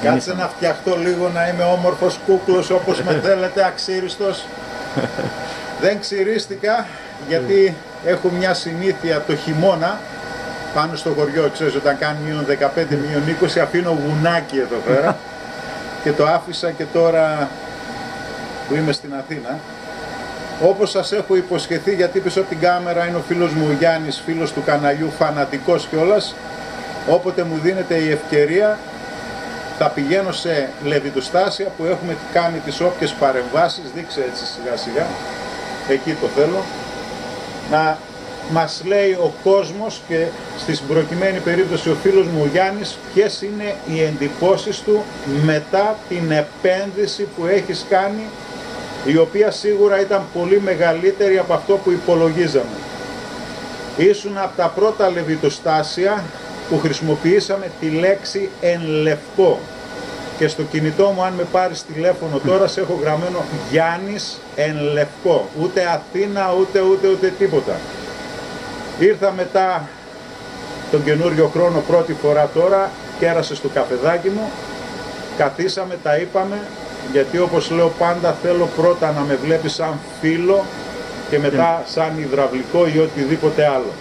Κάτσε να φτιαχτώ λίγο, να είμαι όμορφος κούκλος όπως με θέλετε, αξίριστος. Δεν ξυρίστηκα γιατί έχω μια συνήθεια το χειμώνα πάνω στο χωριό, ξέρεις, όταν κάνει μείον 15, μείον 20, αφήνω γουνάκι εδώ πέρα και το άφησα και τώρα που είμαι στην Αθήνα. Όπως σας έχω υποσχεθεί, γιατί πίσω από την κάμερα είναι ο φίλος μου ο Γιάννης, φίλος του καναλιού, φανατικός κιόλας, όποτε μου δίνεται η ευκαιρία θα πηγαίνω σε λεβιτοστάσια που έχουμε κάνει τις όποιες παρεμβάσεις, δείξε έτσι σιγά σιγά, εκεί το θέλω, να μας λέει ο κόσμος και στην προκειμένη περίπτωση ο φίλος μου ο Γιάννης ποιες είναι οι εντυπώσεις του μετά την επένδυση που έχεις κάνει, η οποία σίγουρα ήταν πολύ μεγαλύτερη από αυτό που υπολογίζαμε. Ήσουν από τα πρώτα λεβιτοστάσια που χρησιμοποιήσαμε τη λέξη εν λευκό. Και στο κινητό μου, αν με πάρεις τηλέφωνο τώρα, σε έχω γραμμένο Γιάννης εν λευκό. Ούτε Αθήνα, ούτε τίποτα. Ήρθα μετά τον καινούριο χρόνο πρώτη φορά τώρα, κέρασε στο καφεδάκι μου, καθίσαμε, τα είπαμε, γιατί όπως λέω πάντα θέλω πρώτα να με βλέπεις σαν φίλο και μετά σαν υδραυλικό ή οτιδήποτε άλλο.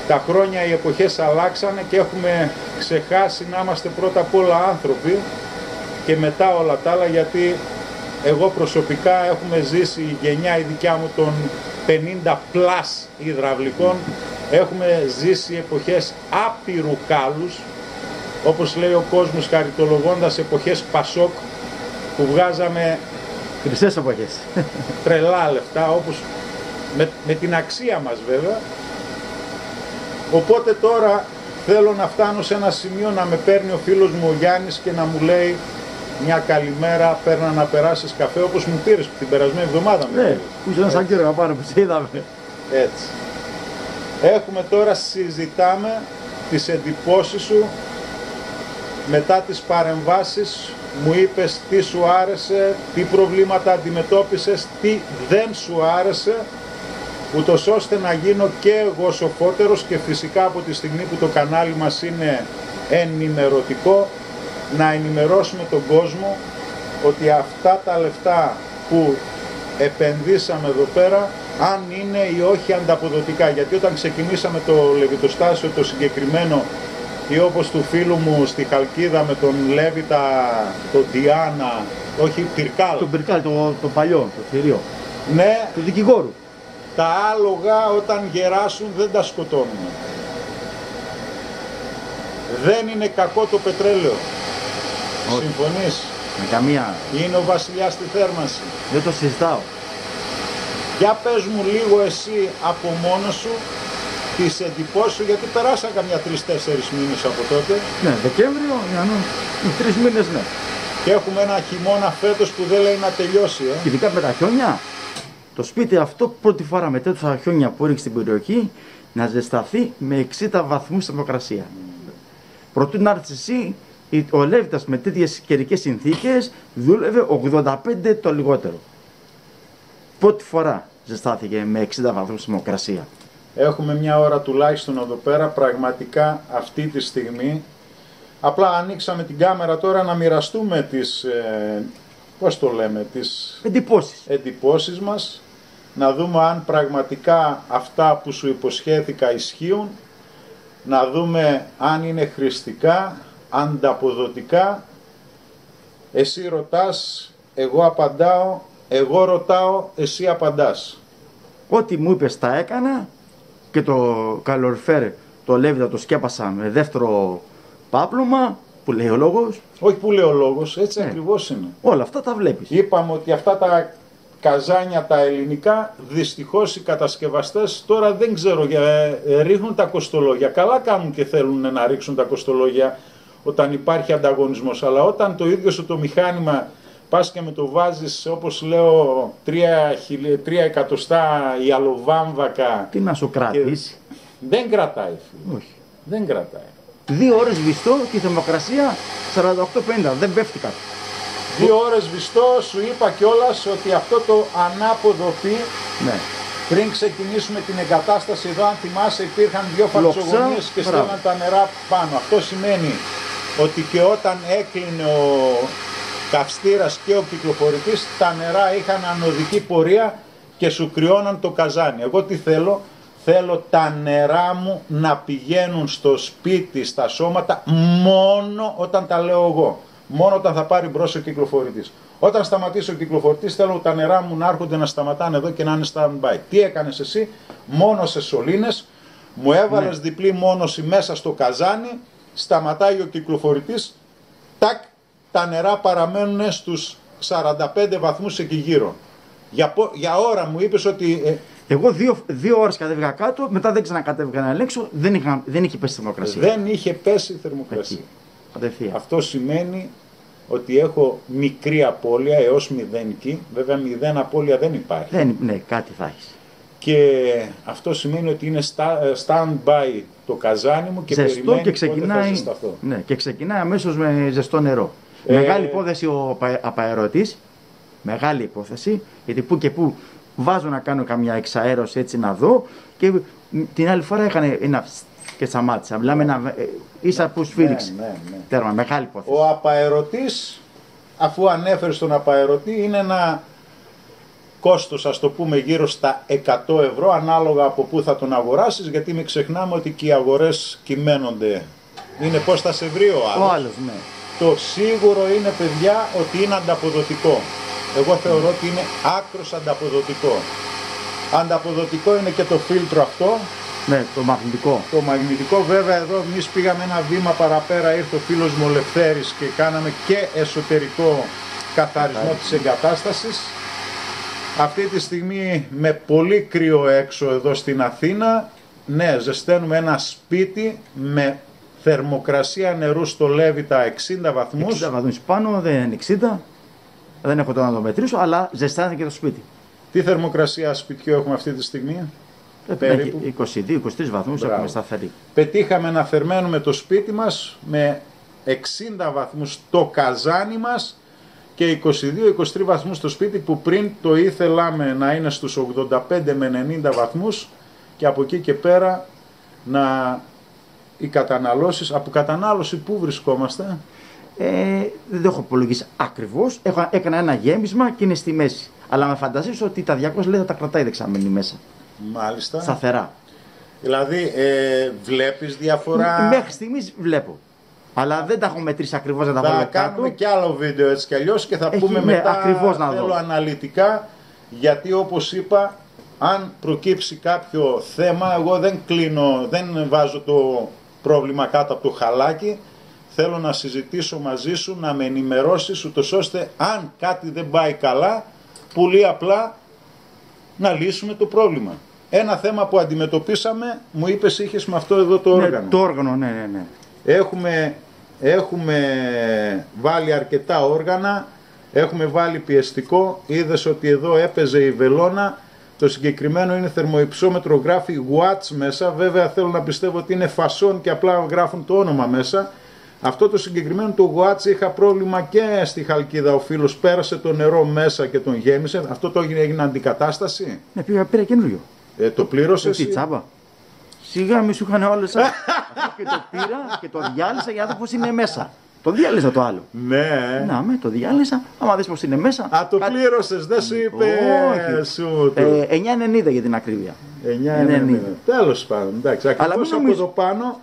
Τα χρόνια, οι εποχές αλλάξανε και έχουμε ξεχάσει να είμαστε πρώτα απ' όλα άνθρωποι και μετά όλα τα άλλα, γιατί εγώ προσωπικά έχουμε ζήσει η γενιά η δικιά μου των 50 πλάς υδραυλικών, έχουμε ζήσει εποχές άπειρου κάλους, όπως λέει ο κόσμος χαριτολογώντας εποχές Πασόκ, που βγάζαμε χρυσές εποχές, τρελά λεφτά, όπως με την αξία μας βέβαια. Οπότε τώρα θέλω να φτάνω σε ένα σημείο να με παίρνει ο φίλος μου ο Γιάννης και να μου λέει μια καλημέρα, παίρνα να περάσεις καφέ, όπως μου πήρες την περασμένη εβδομάδα. Ναι, που ήσουν σαν κύριο να πάνω που σε είδαμε. Έτσι. Έχουμε τώρα, συζητάμε τις εντυπώσεις σου μετά τις παρεμβάσεις. Μου είπες τι σου άρεσε, τι προβλήματα αντιμετώπισες, τι δεν σου άρεσε, ούτως ώστε να γίνω και εγώ σοφότερος και φυσικά από τη στιγμή που το κανάλι μας είναι ενημερωτικό, να ενημερώσουμε τον κόσμο ότι αυτά τα λεφτά που επενδύσαμε εδώ πέρα, αν είναι ή όχι ανταποδοτικά. Γιατί όταν ξεκινήσαμε το λεβιτοστάσιο το συγκεκριμένο, ή όπως του φίλου μου στη Χαλκίδα με τον Λέβητα, τον Διάνα, όχι Πυρκάλ. Τον Πυρκάλ, το παλιό, το θηρίο. Ναι. Του δικηγόρου. Τα άλογα όταν γεράσουν δεν τα σκοτώνουν. Δεν είναι κακό το πετρέλαιο. Όχι. Συμφωνείς? Με καμία. Είναι ο βασιλιάς στη θέρμανση. Δεν το συζητάω. Για πες μου λίγο εσύ από μόνος σου τις εντυπώσεις σου, γιατί περάσαν καμιά 3-4 μήνες από τότε. Ναι, Δεκέμβριο, Ιανουάριο, 3 μήνες, ναι. Και έχουμε ένα χειμώνα φέτος που δεν λέει να τελειώσει. Ειδικά με τα χιόνια. Το σπίτι αυτό πρώτη φορά μετά τα χιόνια που έριξε στην περιοχή να ζεσταθεί με 60 βαθμούς θερμοκρασία. Προτού να έρθεις εσύ, ο Λέβητας με τέτοιες καιρικές συνθήκες δούλευε 85 το λιγότερο. Πρώτη φορά ζεστάθηκε με 60 βαθμούς θερμοκρασία. Έχουμε μια ώρα τουλάχιστον εδώ πέρα, πραγματικά αυτή τη στιγμή. Απλά ανοίξαμε την κάμερα τώρα να μοιραστούμε τις, πώς το λέμε, τις εντυπώσεις μας. Να δούμε αν πραγματικά αυτά που σου υποσχέθηκα ισχύουν. Να δούμε αν είναι χρηστικά, ανταποδοτικά. Εσύ ρωτάς, εγώ απαντάω, εγώ ρωτάω, εσύ απαντάς. Ό,τι μου είπες τα έκανα και το καλοριφέρ, το Λέβητα το σκέπασα με δεύτερο πάπλωμα, που λέει ο λόγος. Όχι που λέει ο λόγος, έτσι ακριβώς είναι. Όλα αυτά τα βλέπεις. Είπαμε ότι αυτά τα καζάνια τα ελληνικά, δυστυχώς οι κατασκευαστές τώρα δεν ξέρω, ρίχνουν τα κοστολόγια. Καλά κάνουν και θέλουν να ρίξουν τα κοστολόγια όταν υπάρχει ανταγωνισμός, αλλά όταν το ίδιο σου το μηχάνημα πας και με το βάζεις, όπως λέω, 3 εκατοστά η αλοβάμβακα. Τι να σου κρατήσει. Δεν κρατάει, φίλε. Όχι. Δεν κρατάει. 2 ώρες βυστό και η θερμοκρασία 48-50, δεν πέφτει κάτω. 2 ώρες βυστό, σου είπα κιόλας ότι αυτό το ανάποδο πι, ναι. Πριν ξεκινήσουμε την εγκατάσταση εδώ, αν θυμάσαι, υπήρχαν 2 φαλτσογωνίες και στέλναν τα νερά πάνω. Αυτό σημαίνει ότι και όταν έκλεινε ο καυστήρας και ο κυκλοφορητής, τα νερά είχαν ανωδική πορεία και σου κρυώναν το καζάνι. Εγώ τι θέλω? Θέλω τα νερά μου να πηγαίνουν στο σπίτι, στα σώματα, μόνο όταν τα λέω εγώ. Μόνο όταν θα πάρει μπρος ο κυκλοφορητής. Όταν σταματήσει ο κυκλοφορητής, θέλω τα νερά μου να έρχονται να σταματάνε εδώ και να είναι stand-by. Τι έκανες εσύ? Μόνο σε σωλήνες, μου έβαλες διπλή μόνωση μέσα στο καζάνι, σταματάει ο κυκλοφορητής, τάκ, τα νερά παραμένουν στους 45 βαθμούς εκεί γύρω. Για ώρα μου είπες ότι... Εγώ δύο ώρες κατέβηκα κάτω, μετά δεν ξανακατέβηκα να ελέγξω, δεν είχε πέσει η θερμοκρασία. Δεν είχε πέσει η θερμοκρασία. Αυτό σημαίνει ότι έχω μικρή απώλεια έως μηδενική. Βέβαια μηδέν απώλεια δεν υπάρχει. Ναι, κάτι θα έχεις. Και αυτό σημαίνει ότι είναι stand-by το καζάνι μου και ζεστό περιμένει και ξεκινάει, πότε θα ζεσταθώ. Ναι, και ξεκινάει αμέσως με ζεστό νερό. Μεγάλη υπόθεση ο απαερωτής. Μεγάλη υπόθεση, γιατί που και που βάζω να κάνω καμιά εξαέρωση έτσι να δω και την άλλη φορά έκανε ένα και σταμάτησα. Μιλάμε ίσα που σφύριξε. Ναι. Τέρμα, μεγάλη υπόθεση. Ο απαερωτής, αφού ανέφερε στον απαερωτή, είναι ένα κόστος, ας το πούμε, γύρω στα 100 ευρώ, ανάλογα από πού θα τον αγοράσεις, γιατί μην ξεχνάμε ότι και οι αγορές κυμαίνονται. Είναι πώς θα σε βρει ο άλλος. Ναι. Το σίγουρο είναι, παιδιά, ότι είναι ανταποδοτικό. Εγώ θεωρώ ότι είναι άκρος ανταποδοτικό. Ανταποδοτικό είναι και το φίλτρο αυτό. Ναι, το μαγνητικό. Το μαγνητικό, βέβαια, εδώ εμείς πήγαμε ένα βήμα παραπέρα, ήρθε ο φίλος μου ο Λευτέρης και κάναμε και εσωτερικό καθαρισμό της εγκατάστασης. Αυτή τη στιγμή με πολύ κρύο έξω εδώ στην Αθήνα, ναι, ζεσταίνουμε ένα σπίτι με θερμοκρασία νερού στο Λέβητα 60 βαθμούς. 60 βαθμούς πάνω, δεν είναι 60. Δεν έχω τώρα να το μετρήσω, αλλά ζεστάνεται και το σπίτι. Τι θερμοκρασία σπιτιού έχουμε αυτή τη στιγμή? Περίπου 22-23 βαθμούς έχουμε σταθερή. Πετύχαμε να θερμαίνουμε το σπίτι μας με 60 βαθμούς το καζάνι μας και 22-23 βαθμούς στο σπίτι, που πριν το ήθελαμε να είναι στους 85 με 90 βαθμούς και από εκεί και πέρα οι καταναλώσεις, από κατανάλωση πού βρισκόμαστε? Δεν το έχω υπολογίσει ακριβώς. Έκανα ένα γέμισμα και είναι στη μέση. Αλλά με φανταζείς ότι τα 200 λίτρα τα κρατάει δεξαμενή μέσα. Μάλιστα. Σταθερά. Δηλαδή βλέπεις διαφορά? Μέχρι στιγμής βλέπω. Αλλά δεν τα έχω μετρήσει ακριβώς να τα βάλω κάτω. Θα κάνουμε κι άλλο βίντεο έτσι κι αλλιώς και θα πούμε μετά, ακριβώς να θέλω δω αναλυτικά, γιατί όπως είπα, αν προκύψει κάποιο θέμα, εγώ δεν βάζω το πρόβλημα κάτω από το χαλάκι. Θέλω να συζητήσω μαζί σου, να με ενημερώσεις, ούτως ώστε αν κάτι δεν πάει καλά, πολύ απλά να λύσουμε το πρόβλημα. Ένα θέμα που αντιμετωπίσαμε, μου είπες, είχες με αυτό εδώ το όργανο. Το όργανο, ναι. Έχουμε βάλει αρκετά όργανα, έχουμε βάλει πιεστικό, είδες ότι εδώ έπαιζε η βελόνα, το συγκεκριμένο είναι θερμοϊψόμετρο, γράφει watts μέσα, βέβαια θέλω να πιστεύω ότι είναι φασόν και απλά γράφουν το όνομα μέσα. Αυτό το συγκεκριμένο το watts είχα πρόβλημα και στη Χαλκίδα, ο φίλος πέρασε το νερό μέσα και τον γέμισε, αυτό το έγινε αντικατάσταση. Ναι, πήρα καινούριο. Το πλήρωσες? Τι τσάμπα. Σιγά μη σου είχαν όλες και το πήρα και το διάλυσα για να δω πως είναι μέσα. Το διάλυσα το άλλο. Ναι. Να το διάλυσα. Άμα δεις πως είναι μέσα. Α, το πλήρωσες, δεν σου είπε? Όχι. 9,90 για την ακρίβεια. 9,90. Τέλος πάντων, εντάξει. Ακριβώς από εδώ πάνω.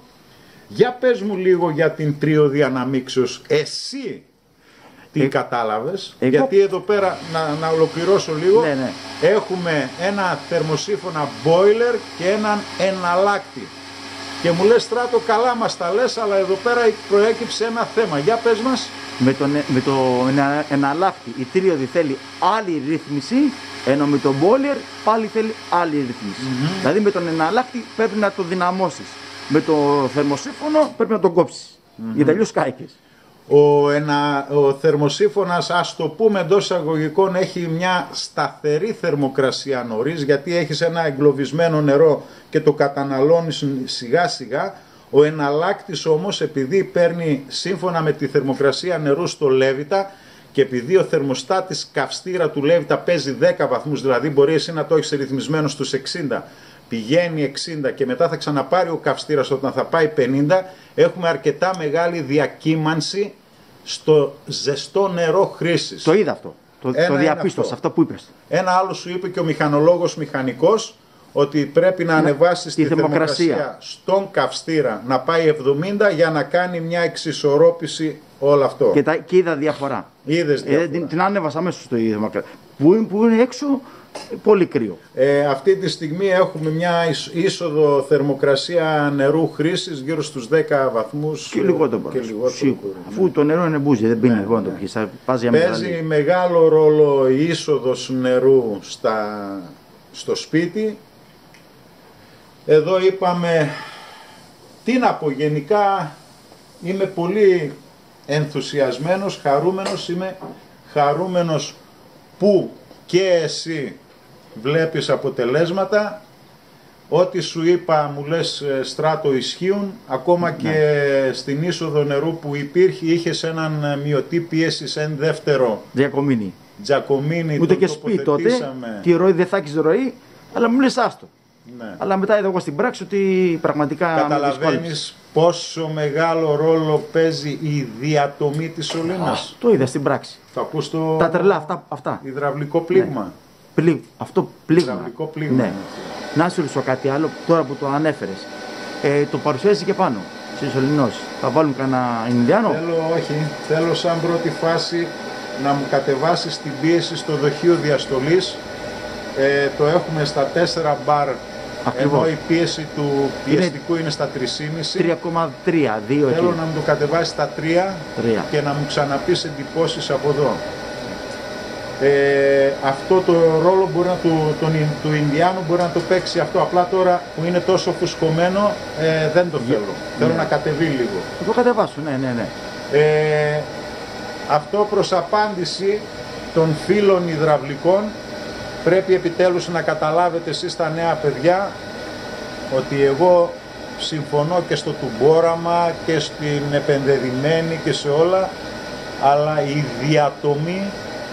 Για πες μου λίγο για την τρίωδη αναμίξεως. Εσύ τι κατάλαβες? Γιατί εδώ πέρα, να ολοκληρώσω λίγο, ναι. Έχουμε ένα θερμοσύφωνα boiler και έναν εναλλάκτη. Και μου λες, Στράτο, καλά μας τα λες, αλλά εδώ πέρα προέκυψε ένα θέμα. Για πες μας. Με το εναλλάκτη η τρίωδη θέλει άλλη ρύθμιση, ενώ με το boiler πάλι θέλει άλλη ρύθμιση. Δηλαδή με τον εναλλάκτη πρέπει να το δυναμώσεις. Με το θερμοσύφωνο πρέπει να τον κόψεις. Γιατί αλλιώς κάηκες. Ο θερμοσύφωνας, ας το πούμε εντός εισαγωγικών, έχει μια σταθερή θερμοκρασία νωρίς, γιατί έχεις ένα εγκλωβισμένο νερό και το καταναλώνεις σιγά σιγά. Ο εναλλάκτης όμως, επειδή παίρνει σύμφωνα με τη θερμοκρασία νερού στο Λέβητα και επειδή ο θερμοστάτης καυστήρα του Λέβητα παίζει 10 βαθμούς, δηλαδή μπορεί εσύ να το έχεις ρυθμισμένο στους 60, πηγαίνει 60 και μετά θα ξαναπάρει ο καυστήρας όταν θα πάει 50, έχουμε αρκετά μεγάλη διακύμανση στο ζεστό νερό χρήσης. Το είδα αυτό. Το διαπίστωσα, αυτό που είπες. Ένα άλλο σου είπε και ο μηχανολόγος μηχανικός, ότι πρέπει να ανεβάσεις τη θερμοκρασία στον καυστήρα να πάει 70 για να κάνει μια εξισορρόπηση όλο αυτό. Και είδα διαφορά. Είδες διαφορά. Την ανέβασα αμέσως στο θερμοκρασία. Που είναι έξω πολύ κρύο. Αυτή τη στιγμή έχουμε μια είσοδο θερμοκρασία νερού χρήσης γύρω στους 10 βαθμούς και λιγότερο. Αφού το νερό είναι μπούζι, δεν πίνει εγώ να το πιείς. Παίζει μεγάλο ρόλο η είσοδος νερού στο σπίτι. Εδώ είπαμε, τι να πω, γενικά είμαι πολύ ενθουσιασμένος, χαρούμενος, είμαι χαρούμενος που και εσύ βλέπεις αποτελέσματα. Ό,τι σου είπα μου λες Στράτο ισχύουν, ακόμα και στην είσοδο νερού που υπήρχε, είχες έναν μειωτή πίεση σε ένα δεύτερο Τζακομίνι. Ούτε και σπίτι τότε, τη ροή δεν θα έχεις ροή, αλλά μου λες άστο. Ναι. Αλλά μετά είδα εγώ στην πράξη ότι πραγματικά καταλαβαίνεις πόσο μεγάλο ρόλο παίζει η διατομή της σωλήνας. Το είδα στην πράξη. Θα ακούς τα τρελά αυτά. Υδραυλικό πλήγμα. Ναι. Αυτό πλήγμα. Υδραυλικό πλήγμα. Ναι. Να σου ρωτήσω κάτι άλλο τώρα που το ανέφερες. Το παρουσιάζει και πάνω στη Σωληνός. Θα βάλουν κανένα Ινδιάνο. Θέλω σαν πρώτη φάση να μου κατεβάσεις την πίεση στο δοχείο διαστολής. Το έχουμε στα 4 μπαρ. Ακριβώς. Ενώ η πίεση του πιεστικού είναι στα 3,5. 3,3. Θέλω να μου το κατεβάσει στα 3 και να μου ξαναπείς εντυπώσεις από εδώ. Αυτό το ρόλο μπορεί του Ινδιάνου μπορεί να το παίξει αυτό. Απλά τώρα που είναι τόσο φουσκωμένο δεν το θέλω. Θέλω να κατεβεί λίγο. Θα το κατεβάσω, ναι. Αυτό προς απάντηση των φίλων υδραυλικών. Πρέπει επιτέλους να καταλάβετε εσείς τα νέα παιδιά ότι εγώ συμφωνώ και στο τουμπόραμα και στην επενδεδημένη και σε όλα, αλλά η διατομή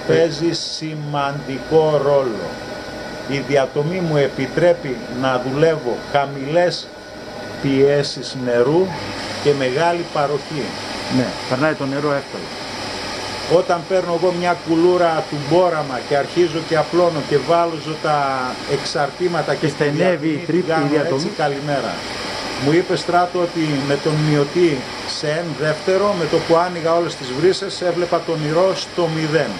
παίζει σημαντικό ρόλο. Η διατομή μου επιτρέπει να δουλεύω χαμηλές πιέσεις νερού και μεγάλη παροχή. Ναι, περνάει το νερό εύκολα. Όταν παίρνω εγώ μια κουλούρα του μπόραμα και αρχίζω και απλώνω και βάζω τα εξαρτήματα και στενεύει η διατομή. Έτσι, καλημέρα. Μου είπε Στράτο ότι με τον μειωτή σε ένα δεύτερο, με το που άνοιγα όλες τις βρύσες, έβλεπα τον ηρώ στο 0.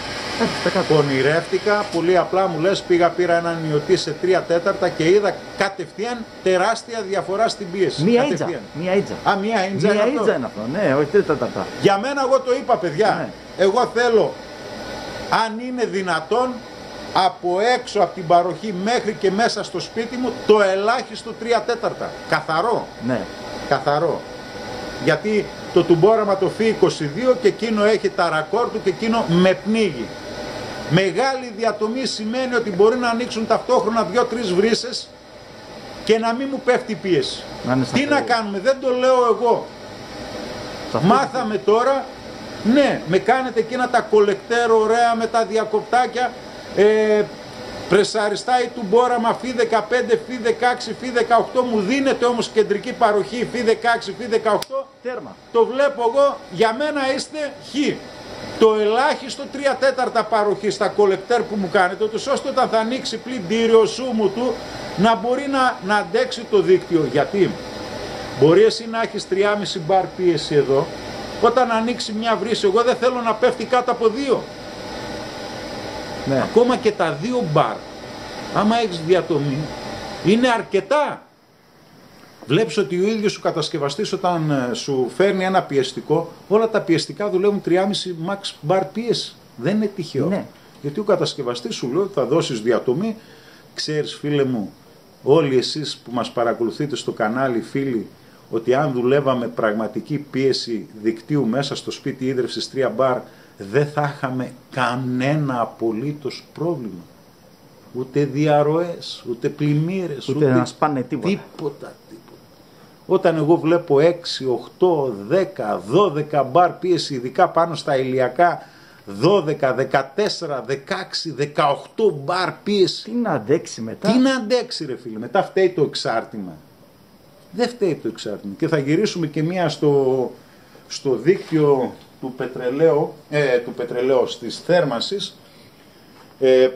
Πονηρεύτηκα, πολύ απλά μου λες, πήρα έναν μειωτή σε 3/4 και είδα κατευθείαν τεράστια διαφορά στην πίεση. Μία ίτζα. Μία ίτζα είναι αυτό, ναι, όχι 3/4. Για μένα εγώ το είπα παιδιά, ναι. Εγώ θέλω, αν είναι δυνατόν, από έξω από την παροχή μέχρι και μέσα στο σπίτι μου, το ελάχιστο 3/4. Καθαρό. Ναι. Καθαρό. Γιατί το τουμπόραμα το φύγει 22 και εκείνο έχει τα ρακόρ του και εκείνο με πνίγει. Μεγάλη διατομή σημαίνει ότι μπορεί να ανοίξουν ταυτόχρονα 2-3 βρύσες και να μην μου πέφτει η πίεση. Τι να κάνουμε, δεν το λέω εγώ. Μάθαμε τώρα, ναι, με κάνετε εκείνα τα κολεκτέρ ωραία με τα διακοπτάκια, πρεσαριστά ή τουμπόραμα Φι15, Φι16, Φι18, μου δίνετε όμως κεντρική παροχή Φι16, Φι18, τέρμα. Το βλέπω εγώ, για μένα είστε Χ. Το ελάχιστο 3/4 παροχή στα κολεκτέρ που μου κάνετε, ώστε όταν θα ανοίξει πλυντήριο σούμου του να μπορεί να αντέξει το δίκτυο. Γιατί μπορεί εσύ να έχεις 3,5 μπαρ πίεση εδώ, όταν ανοίξει μια βρύση, εγώ δεν θέλω να πέφτει κάτω από 2. Ναι. Ακόμα και τα 2 μπαρ, άμα έχεις διατομή, είναι αρκετά. Βλέπεις ότι ο ίδιος ο κατασκευαστής όταν σου φέρνει ένα πιεστικό, όλα τα πιεστικά δουλεύουν 3,5 max bar πίεση. Δεν είναι τυχαίο. Ναι. Γιατί ο κατασκευαστής σου λέει ότι θα δώσεις διατομή. Ξέρεις φίλε μου, όλοι εσείς που μας παρακολουθείτε στο κανάλι, φίλοι, ότι αν δουλεύαμε πραγματική πίεση δικτύου μέσα στο σπίτι ίδρυυσης 3 bar, δεν θα είχαμε κανένα απολύτως πρόβλημα. Ούτε διαρροές, ούτε πλημμύρες, ούτε να σπάνε τίποτα. Όταν εγώ βλέπω 6, 8, 10, 12 μπαρ πίεση, ειδικά πάνω στα ηλιακά, 12, 14, 16, 18 μπαρ πίεση. Τι να αντέξει μετά. Τι να αντέξει ρε φίλε, μετά φταίει το εξάρτημα. Δεν φταίει το εξάρτημα. Και θα γυρίσουμε και μία στο δίκτυο του πετρελαίου της θέρμανσης.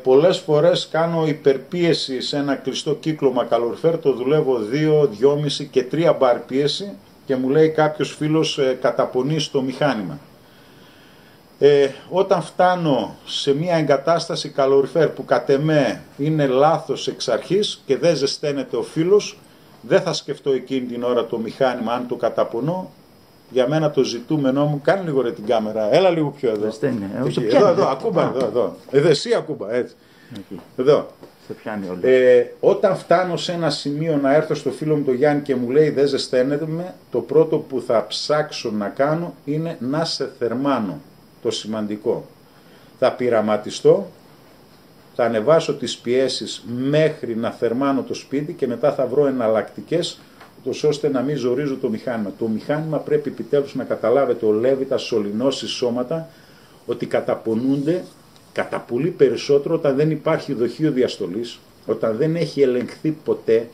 Πολλές φορές κάνω υπερπίεση σε ένα κλειστό κύκλωμα καλοριφέρ, το δουλεύω 2, 2,5 και 3 μπαρ πίεση και μου λέει κάποιος φίλος καταπονεί στο μηχάνημα. Όταν φτάνω σε μια εγκατάσταση καλοριφέρ που κατ' εμέ είναι λάθος εξ αρχής και δεν ζεσταίνεται ο φίλος, δεν θα σκεφτώ εκείνη την ώρα το μηχάνημα αν το καταπονώ. Για μένα το ζητούμενό μου, κάνει λίγο ρε την κάμερα, έλα λίγο πιο εδώ. Εδώ, ακούμπα, εδώ. Εσύ ακούμπα, έτσι. Εκεί. Εδώ. Σε πιάνει όλο. Όταν φτάνω σε ένα σημείο να έρθω στο φίλο μου το Γιάννη και μου λέει δεν ζεσταίνεται με, το πρώτο που θα ψάξω να κάνω είναι να σε θερμάνω. Το σημαντικό. Θα πειραματιστώ, θα ανεβάσω τις πιέσεις μέχρι να θερμάνω το σπίτι και μετά θα βρω εναλλακτικές, ώστε να μην ζορίζω το μηχάνημα. Το μηχάνημα πρέπει επιτέλους να καταλάβετε, ο Λέβητα, σωληνώσει σώματα, ότι καταπονούνται κατά πολύ περισσότερο όταν δεν υπάρχει δοχείο διαστολής, όταν δεν έχει ελεγχθεί ποτέ,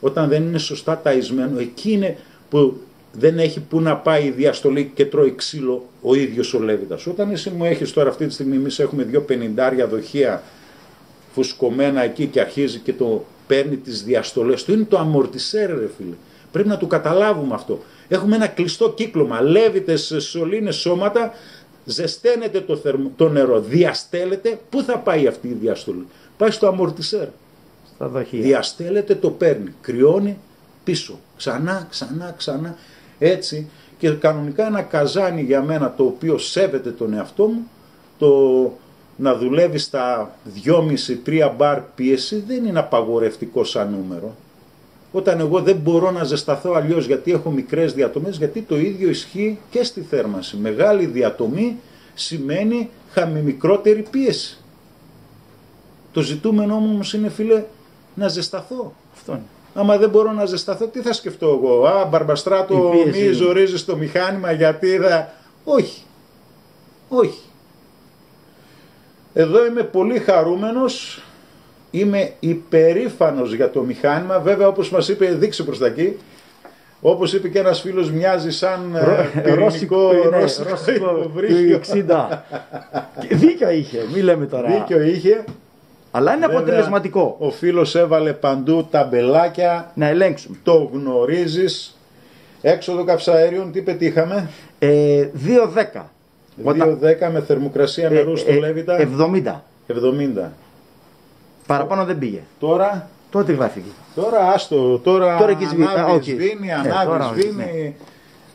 όταν δεν είναι σωστά ταϊσμένο. Εκεί είναι που δεν έχει που να πάει η διαστολή και τρώει ξύλο ο ίδιος ο Λέβητας. Όταν εσύ μου έχεις τώρα αυτή τη στιγμή, εμείς έχουμε 2,50 δοχεία φουσκωμένα εκεί και αρχίζει και το παίρνει τις διαστολές του, είναι το αμορτισέρ ρε φίλε. Πρέπει να το καταλάβουμε αυτό. Έχουμε ένα κλειστό κύκλωμα, Λέβητες, σωλήνες, σώματα, ζεσταίνεται το νερό, διαστέλλεται. Πού θα πάει αυτή η διαστολή? Πάει στο αμορτισέρ. Στα δοχεία. Διαστέλλεται, το παίρνει, κρυώνει πίσω. Ξανά. Έτσι. Και κανονικά ένα καζάνι για μένα το οποίο σέβεται τον εαυτό μου, το να δουλεύει στα 2,5-3 μπαρ πίεση δεν είναι απαγορευτικό σαν νούμερο. Όταν εγώ δεν μπορώ να ζεσταθώ αλλιώς γιατί έχω μικρές διατομές, γιατί το ίδιο ισχύει και στη θέρμανση. Μεγάλη διατομή σημαίνει μικρότερη πίεση. Το ζητούμενο όμως είναι φίλε να ζεσταθώ. Αυτό είναι. Άμα δεν μπορώ να ζεσταθώ, τι θα σκεφτώ εγώ? Μπαρμπαστράτο, μη ζορίζεις το μηχάνημα γιατί θα... Όχι. Εδώ είμαι πολύ χαρούμενος, είμαι υπερήφανος για το μηχάνημα. Βέβαια, όπως μας είπε, δείξε προς τα εκεί, όπως είπε και ένας φίλος, μοιάζει σαν πυρηνικό ρώσικο βρίσκιο. 60. Δίκιο είχε, μη λέμε τώρα. Δίκιο είχε. Αλλά είναι αποτελεσματικό. Ο φίλος έβαλε παντού ταμπελάκια. Να ελέγξουμε. Το γνωρίζεις. Έξοδο καυσαέριων, τι πετύχαμε? 2,10. 2,10 με θερμοκρασία νερού στο Λέβητα. 70. Παραπάνω δεν πήγε. Τώρα. Τότε γράφηκε. Τώρα άστο. Τώρα ανάβει, σβήνει.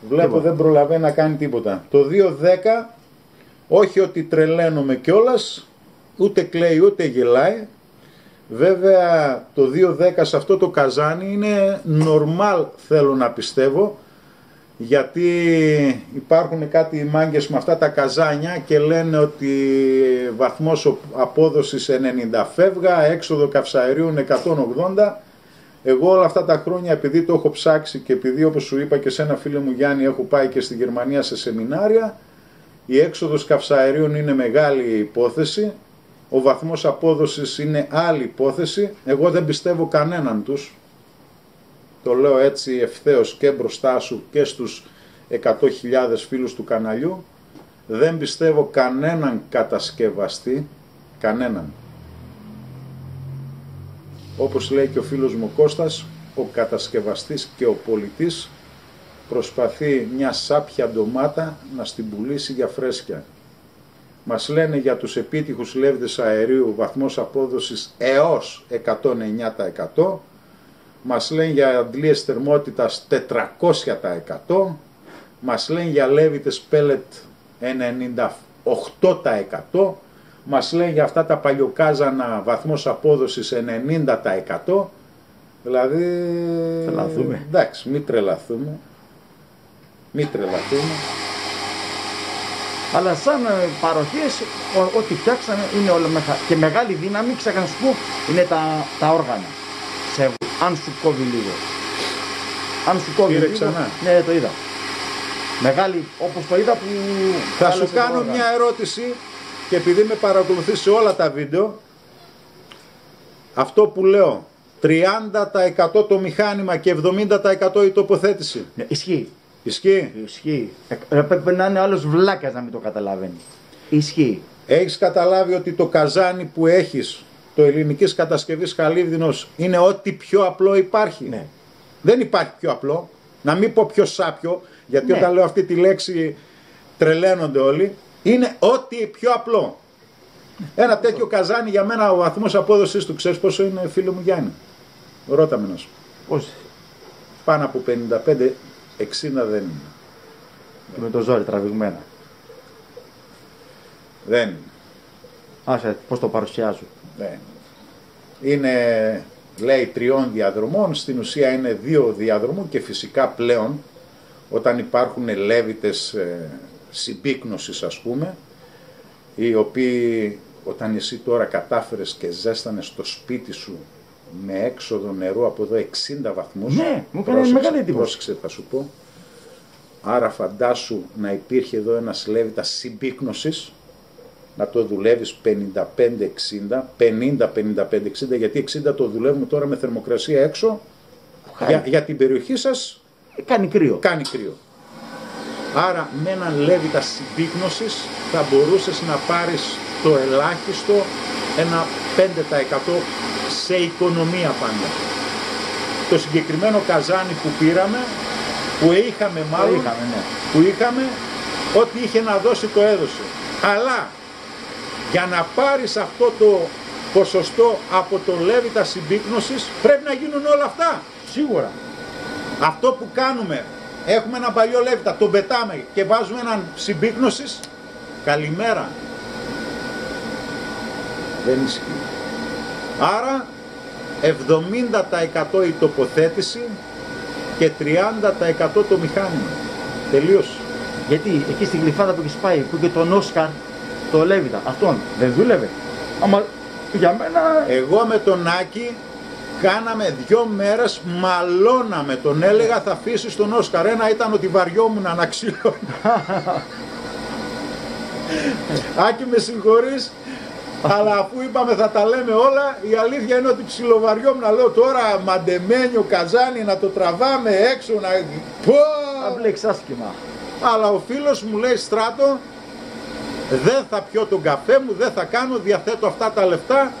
Βλέπω δεν προλαβαίνει να κάνει τίποτα. Το 2,10, όχι ότι τρελαίνομαι κιόλας, ούτε κλαίει ούτε γελάει. Βέβαια το 2,10 σε αυτό το καζάνι είναι normal, θέλω να πιστεύω, γιατί υπάρχουν κάτι μάγκες με αυτά τα καζάνια και λένε ότι βαθμός απόδοσης 90 φεύγα, έξοδο καυσαερίων 180. Εγώ όλα αυτά τα χρόνια, επειδή το έχω ψάξει και επειδή, όπως σου είπα και σε ένα φίλο μου Γιάννη, έχω πάει και στη Γερμανία σε σεμινάρια, η έξοδος καυσαερίων είναι μεγάλη υπόθεση, ο βαθμός απόδοσης είναι άλλη υπόθεση. Εγώ δεν πιστεύω κανέναν τους, το λέω έτσι ευθέως και μπροστά σου και στους 100.000 φίλους του καναλιού, δεν πιστεύω κανέναν κατασκευαστή, κανέναν. Όπως λέει και ο φίλος μου Κώστας, ο κατασκευαστής και ο πολιτής προσπαθεί μια σάπια ντομάτα να στην πουλήσει για φρέσκια. Μας λένε για τους επίτυχους Λέβητες αερίου βαθμός απόδοσης έως 109%. Μας λένε για αντλίες θερμότητας 400%. Μας λένε για Λέβητες πέλετ 98%. Μας λένε για αυτά τα παλιοκάζανα βαθμός απόδοσης 90%. Δηλαδή, τρελαθούμε. Εντάξει, μην τρελαθούμε. Αλλά σαν παροχές, ό,τι φτιάξαμε είναι όλα και μεγάλη δύναμη, ξέχασα να σου πω, είναι τα όργανα. Αν σου κόβει λίγο. Αν σου κόβει λίγο, ξανά. ναι, το είδα. Μεγάλη, όπως το είδα που... Θα σου κάνω μια ερώτηση και επειδή με παρακολουθείς σε όλα τα βίντεο, αυτό που λέω, 30% το μηχάνημα και 70% η τοποθέτηση. Ναι, ισχύει. Ισχύει. Ισχύει. Πρέπει να είναι άλλος βλάκας να μην το καταλαβαίνει. Ισχύει. Έχεις καταλάβει ότι το καζάνι που έχεις, το ελληνικής κατασκευής Χαλίβδινος, είναι ό,τι πιο απλό υπάρχει. Ναι. Δεν υπάρχει πιο απλό. Να μην πω πιο σάπιο, γιατί όταν λέω αυτή τη λέξη τρελαίνονται όλοι. Είναι ό,τι πιο απλό. Ένα τέτοιο καζάνι για μένα ο βαθμός απόδοσης του, ξέρεις πόσο είναι, φίλο μου Γιάννη? Ρώτα με να σου. Πώς? Πάνω από 55-60 δεν είναι. Με το ζόρι τραβηγμένα. Δεν είναι. Άσε, πώς το παρουσιάζω. Δεν είναι. Λέει 3 διαδρομών, στην ουσία είναι 2 διαδρομών και φυσικά πλέον όταν υπάρχουν λέβητες συμπίκνωσης ας πούμε, οι οποίοι όταν εσύ τώρα κατάφερες και ζέστανες στο σπίτι σου με έξοδο νερού από εδώ 60 βαθμούς, ναι, μου έκανε μεγάλη εντύπωση. Πρόσεξε θα σου πω, άρα φαντάσου να υπήρχε εδώ ένας λέβητας συμπίκνωσης, να το δουλεύεις 55-60, 50-55-60, γιατί 60 το δουλεύουμε τώρα με θερμοκρασία έξω, για την περιοχή σας κάνει κρύο. Κάνει κρύο. Άρα με έναν λέβητα συμπίκνωσης θα μπορούσες να πάρεις το ελάχιστο ένα 5% σε οικονομία πάντα. Το συγκεκριμένο καζάνι που πήραμε, που είχαμε μάλλον, που είχαμε, ό,τι είχε να δώσει το έδωσε. Αλλά για να πάρεις αυτό το ποσοστό από το λέβητα συμπίκνωσης πρέπει να γίνουν όλα αυτά. Σίγουρα. Αυτό που κάνουμε, έχουμε ένα παλιό λέβητα, τον πετάμε και βάζουμε έναν συμπίκνωσης, καλημέρα. Δεν ισχύει. Άρα 70% η τοποθέτηση και 30% το μηχάνημα. Τελείωσε. Γιατί εκεί στην Γλυφάδα που έχεις πάει, που είχε τον Όσκαρ, το λέβητα, αυτόν δεν δούλευε? Άμα για μένα... Εγώ με τον Άκη κάναμε 2 μέρες, μαλώναμε, τον έλεγα θα αφήσεις τον Όσκαρ. Ένα ήταν ότι βαριόμουν να ξυλώνω. Άκη με συγχωρείς, αλλά αφού είπαμε θα τα λέμε όλα, η αλήθεια είναι ότι ψιλοβαριόμουν. Λέω τώρα μαντεμένιο καζάνι να το τραβάμε έξω, να... Θα μπλέξει άσχημα. Αλλά ο φίλος μου λέει, Στράτο, δεν θα πιω τον καφέ μου, δεν θα κάνω, διαθέτω αυτά τα λεφτά,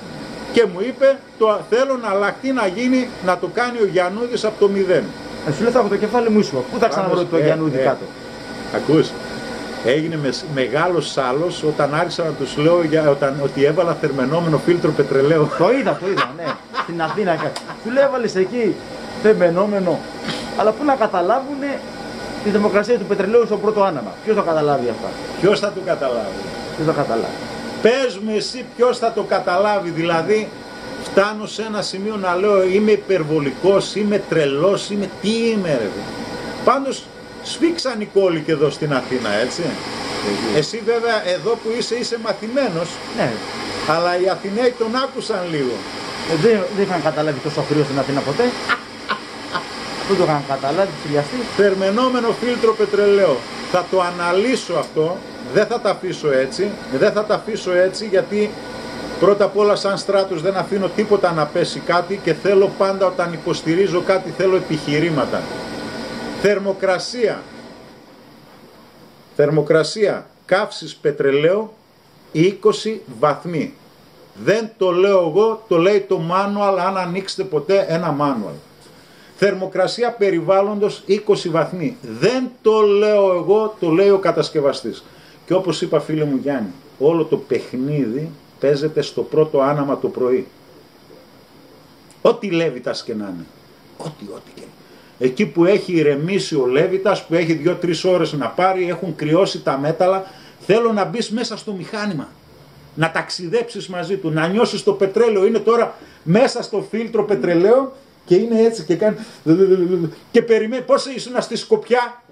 και μου είπε, το θέλω να αλλάχτεί, να γίνει, να το κάνει ο Γιαννούδης από το 0. Σου λέω, θα έχω το κεφάλι μου ίσο. Πού θα ξαναβρω το Γιαννούδη κάτω? Ακούς, έγινε μεγάλος σάλος όταν άρχισα να τους λέω ότι έβαλα θερμαινόμενο φίλτρο πετρελαίου. Το είδα, ναι. Στην Αθήνα. Του λέω, έβαλες εκεί θερμαινόμενο. Αλλά πού να καταλάβουν τη δημοκρασία του πετρελαίου στο πρώτο άναμα? Ποιος το καταλάβει αυτά? Ποιος θα το καταλάβει? Ποιος το καταλάβει? Πες μου εσύ ποιος θα το καταλάβει? Δηλαδή φτάνω σε ένα σημείο να λέω είμαι υπερβολικός, είμαι τρελός, τι είμαι ρε? Πάντως σφίξαν οι κόλλοι και εδώ στην Αθήνα, έτσι. Εσύ βέβαια εδώ που είσαι μαθημένος, ναι. Αλλά οι Αθηναίοι τον άκουσαν λίγο. Δεν είχαν καταλάβει τόσο κρύο στην Αθήνα ποτέ. Δεν το είχαν καταλάβει, ψηλιαστεί. Θερμαινόμενο φίλτρο πετρελαίου. Θα το αναλύσω αυτό, δεν θα τα αφήσω έτσι, γιατί πρώτα απ' όλα σαν Στράτος δεν αφήνω τίποτα να πέσει κάτι και θέλω πάντα όταν υποστηρίζω κάτι θέλω επιχειρήματα. Θερμοκρασία καύσης πετρελαίου 20 βαθμοί. Δεν το λέω εγώ, το λέει το manual, αν ανοίξετε ποτέ ένα manual. Θερμοκρασία περιβάλλοντος 20 βαθμοί. Δεν το λέω εγώ, το λέει ο κατασκευαστής. Και όπως είπα φίλε μου Γιάννη, όλο το παιχνίδι παίζεται στο πρώτο άναμα το πρωί. Ό,τι λέβητας και να είναι. Ό,τι και να. Εκεί που έχει ηρεμήσει ο λέβητας, που έχει 2-3 ώρες να πάρει, έχουν κρυώσει τα μέταλλα, θέλω να μπεις μέσα στο μηχάνημα. Να ταξιδέψεις μαζί του, να νιώσεις το πετρέλαιο. Είναι τώρα μέσα στο φίλτρο πετρελαίου και είναι έτσι και κάνει... Και περιμένει, πώς ήσουν στη Σκοπιά,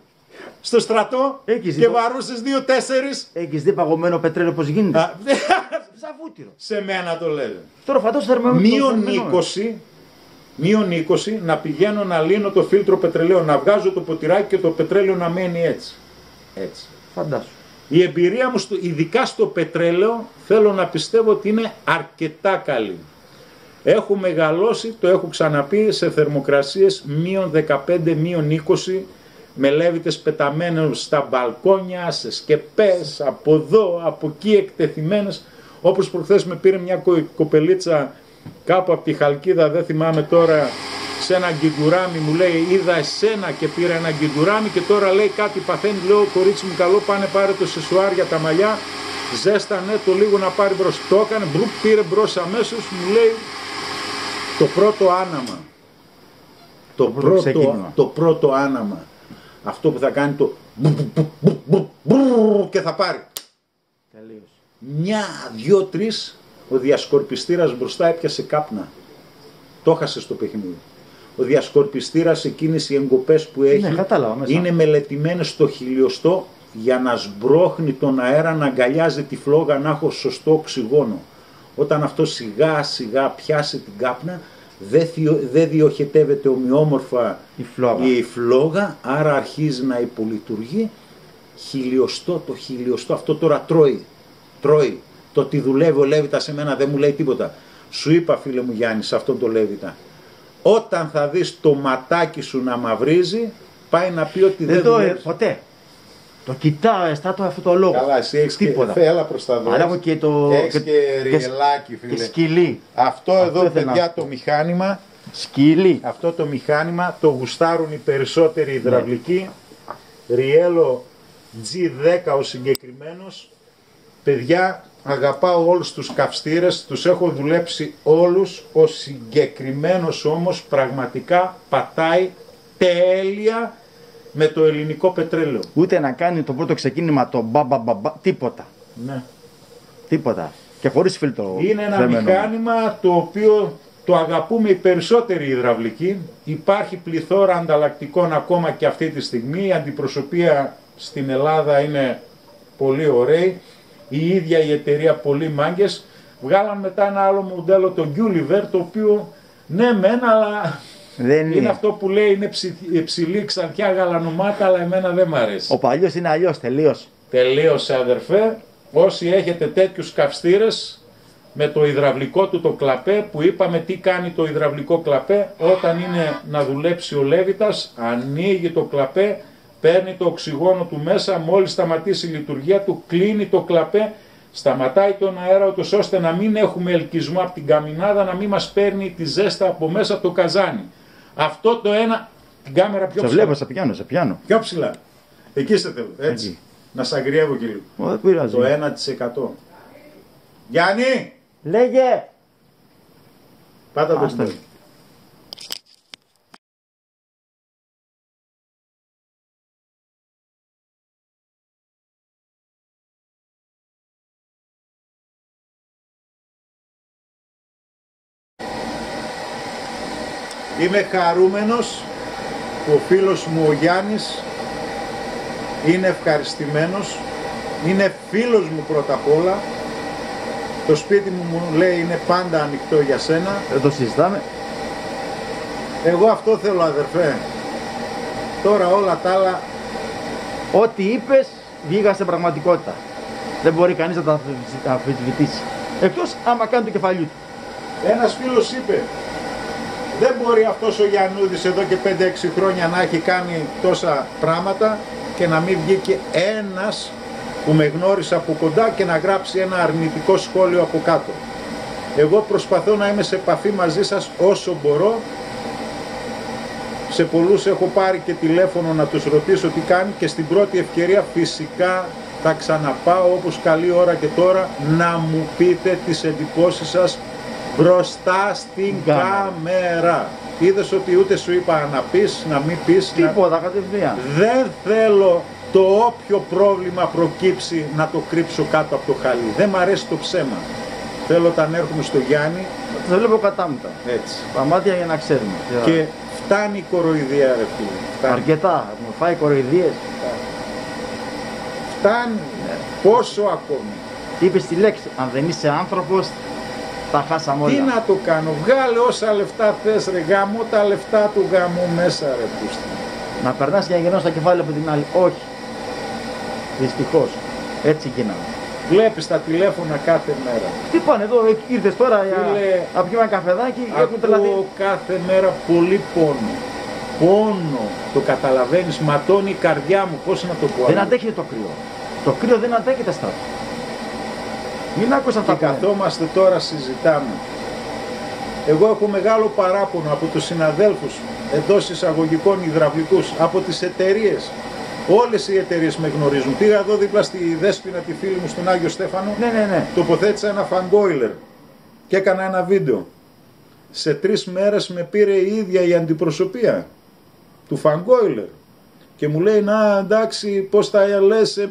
στο στρατό και βαρούσες 2-4. Έχεις δει παγωμένο πετρέλαιο πώς γίνεται? Ζαβούτυρο. Σε μένα το λέει. Τώρα φαντάσου θερμοκρασία. Μείον 20 να πηγαίνω να λύνω το φίλτρο πετρελαίου, να βγάζω το ποτηράκι και το πετρέλαιο να μένει έτσι. Έτσι. Φαντάσου. Η εμπειρία μου, ειδικά στο πετρέλαιο, θέλω να πιστεύω ότι είναι αρκετά καλή. Έχω μεγαλώσει, το έχω ξαναπεί, σε θερμοκρασίες -15, -20, με λέβητες πεταμένες στα μπαλκόνια, σε σκεπές, από εδώ, από εκεί εκτεθειμένες. Όπως προχθές με πήρε μια κοπελίτσα κάπου από τη Χαλκίδα, δεν θυμάμαι τώρα, σε ένα γκιντουράμι, μου λέει είδα εσένα και πήρα ένα γκιντουράμι και τώρα λέει κάτι παθαίνει, λέω κορίτσι μου καλό πάνε πάρε το σεσουάρ για τα μαλλιά, ζέστανε το λίγο να πάρει μπρος, το έκανε, πήρε μπρος αμέσως, μου λέει το πρώτο άναμα, το πρώτο άναμα, αυτό που θα κάνει το και θα πάρει. Τελείως. Μια, δυο, τρεις, ο διασκορπιστήρας μπροστά έπιασε κάπνα. Το έχασε στο παιχνίδι. Ο διασκορπιστήρας, εκείνες οι εγκοπές που έχει, ναι, είναι μελετημένες στο χιλιοστό για να σμπρώχνει τον αέρα, να αγκαλιάζει τη φλόγα, να έχω σωστό οξυγόνο. Όταν αυτό σιγά σιγά πιάσει την κάπνα, δεν διοχετεύεται ομοιόμορφα η φλόγα, άρα αρχίζει να υπολειτουργεί. Χιλιοστό, το χιλιοστό, αυτό τώρα τρώει. Το ότι δουλεύει ο Λέβητα σε μένα δεν μου λέει τίποτα. Σου είπα φίλε μου Γιάννη, σε αυτόν τον Λέβητα, όταν θα δεις το ματάκι σου να μαυρίζει, πάει να πει ότι δεν δουλεύει. Ποτέ. Το κοιτάω, αισθάτω αυτό το λόγο. Καλά, εσύ έχεις τίποτα. Έλα προς τα δω. Έχεις και ριελάκι, φίλε. Και σκυλί. Αυτό εδώ, παιδιά, το μηχάνημα. Σκυλί. Αυτό το μηχάνημα το γουστάρουν οι περισσότεροι υδραυλικοί. Ριέλο G10 ο συγκεκριμένος. Παιδιά, αγαπάω όλους τους καυστήρες, τους έχω δουλέψει όλους. Ο συγκεκριμένος όμως πραγματικά πατάει τέλεια με το ελληνικό πετρέλαιο. Ούτε να κάνει το πρώτο ξεκίνημα το μπαμπαμπαμπα, τίποτα. Ναι. Τίποτα. Και χωρίς φίλτρο. Είναι ένα μηχάνημα το οποίο το αγαπούμε οι περισσότεροι υδραυλικοί. Υπάρχει πληθώρα ανταλλακτικών ακόμα και αυτή τη στιγμή. Η αντιπροσωπεία στην Ελλάδα είναι πολύ ωραία. Η ίδια η εταιρεία πολύ μάγκες. Βγάλαν μετά ένα άλλο μοντέλο, το Gulliver, το οποίο ναι μεν, αλλά είναι αυτό που λέει είναι ψηλή ξανθιά γαλανομάτα, αλλά εμένα δεν μ' αρέσει. Ο παλιός είναι αλλιώς, τελείως. Τελείωσε αδερφέ. Όσοι έχετε τέτοιους καυστήρες με το υδραυλικό του το κλαπέ, που είπαμε τι κάνει το υδραυλικό κλαπέ, όταν είναι να δουλέψει ο Λέβητας, ανοίγει το κλαπέ, παίρνει το οξυγόνο του μέσα, μόλις σταματήσει η λειτουργία του, κλείνει το κλαπέ, σταματάει τον αέρα ούτως ώστε να μην έχουμε ελκυσμό από την καμινάδα, να μην μας παίρνει τη ζέστα από μέσα το καζάνι. Αυτό το ένα, την κάμερα πιο ψηλά. Σε βλέπω, σε πιάνω. Πιο ψηλά. Εκεί είστε θέλω, έτσι. Εκεί. Να σ' αγριεύω και λίγο. Δεν πειράζει. Το 1%. Γιάννη! Λέγε! Πάτα το στέλνο. Είμαι χαρούμενος που ο φίλος μου ο Γιάννης είναι ευχαριστημένος, είναι φίλος μου πρώτα απ' όλα. Το σπίτι μου λέει είναι πάντα ανοιχτό για σένα. Δεν το συζητάμε. Εγώ αυτό θέλω αδερφέ. Τώρα όλα τα άλλα. Ό,τι είπες βγήκα σε πραγματικότητα. Δεν μπορεί κανείς να τα αμφισβητήσει. Εκτός άμα κάνει το κεφαλιού του. Ένας φίλος είπε, δεν μπορεί αυτός ο Γιαννούδης εδώ και 5-6 χρόνια να έχει κάνει τόσα πράγματα και να μην βγήκε ένας που με γνώρισε από κοντά και να γράψει ένα αρνητικό σχόλιο από κάτω. Εγώ προσπαθώ να είμαι σε επαφή μαζί σας όσο μπορώ. Σε πολλούς έχω πάρει και τηλέφωνο να τους ρωτήσω τι κάνει και στην πρώτη ευκαιρία φυσικά θα ξαναπάω όπως καλή ώρα και τώρα να μου πείτε τις εντυπώσεις σας μπροστά στην κάμερα. Είδες ότι ούτε σου είπα να πεις, να μην πεις. Τίποτα, κατευθείαν. Δεν θέλω το όποιο πρόβλημα προκύψει να το κρύψω κάτω από το χαλί. Δεν μ' αρέσει το ψέμα. Θέλω όταν έρχομαι στο Γιάννη. Το βλέπω κατάμετα. Έτσι. Τα μάτια για να ξέρουμε. Και φτάνει η κοροϊδία ρε φίλε. Αρκετά. Μου φάει κοροϊδίες. Φτάνει. Ναι. Πόσο ακόμη. Είπες τη λέξη. Αν δεν είσαι άνθρωπος, τα χάσαμε όλα. Τι να το κάνω. Βγάλε όσα λεφτά θες ρε. Γαμώ τα λεφτά του γαμώ μέσα ρε πούστη. Να περνάς και να γεννώ στα κεφάλαια από την άλλη. Όχι. Δυστυχώς. Έτσι γίναμε. Βλέπεις τα τηλέφωνα κάθε μέρα. Τι πάνε εδώ, ήρθες τώρα Φίλε, να πιούμε ένα καφεδάκι, έχουν τρελαθεί. ακούω κάθε μέρα πολύ πόνο. Πόνο, το καταλαβαίνεις, ματώνει η καρδιά μου, πώς να το πω. Δεν αντέχεται το κρύο. Το κρύο δεν αντέχεται, Σταύρο. Μην άκουσα αυτά Και που λένε. καθόμαστε τώρα συζητάμε. Εγώ έχω μεγάλο παράπονο από τους συναδέλφους εντός εισαγωγικών υδραυλικούς, από τις εταιρείες. Όλες οι εταιρείες με γνωρίζουν. Πήγα εδώ δίπλα στη Δέσποινα, τη φίλη μου, στον Άγιο Στέφανο. Ναι. Τοποθέτησα ένα φανγκόιλερ και έκανα ένα βίντεο. Σε 3 μέρες με πήρε η ίδια η αντιπροσωπεία του φανγκόιλερ και μου λέει, να εντάξει, πώς τα λες,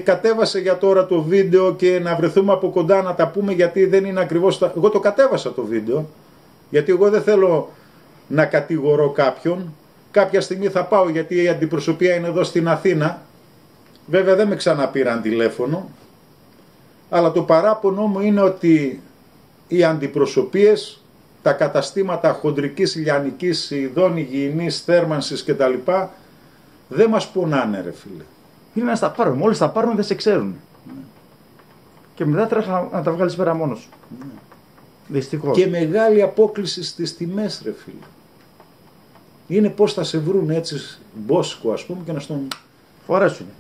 κατέβασε για τώρα το βίντεο και να βρεθούμε από κοντά να τα πούμε, γιατί δεν είναι ακριβώς εγώ το κατέβασα το βίντεο, γιατί εγώ δεν θέλω να κατηγορώ κάποιον. Κάποια στιγμή θα πάω, γιατί η αντιπροσωπεία είναι εδώ στην Αθήνα. Βέβαια δεν με ξαναπήραν τηλέφωνο, αλλά το παράπονο μου είναι ότι οι αντιπροσωπείες, τα καταστήματα χοντρικής, λιανικής, ειδών, υγιεινής, θέρμανσης κτλ. Δεν μας πονάνε, ρε φίλε. Είναι να στα πάρουν. Μόλις τα πάρουν δεν σε ξέρουν. Και μετά τρέχα να τα βγάλεις πέρα μόνος σου. Δυστυχώς. Και μεγάλη απόκληση στις τιμές, ρε φίλε. Είναι πώς θα σε βρουν έτσι μπόσκο, ας πούμε, και να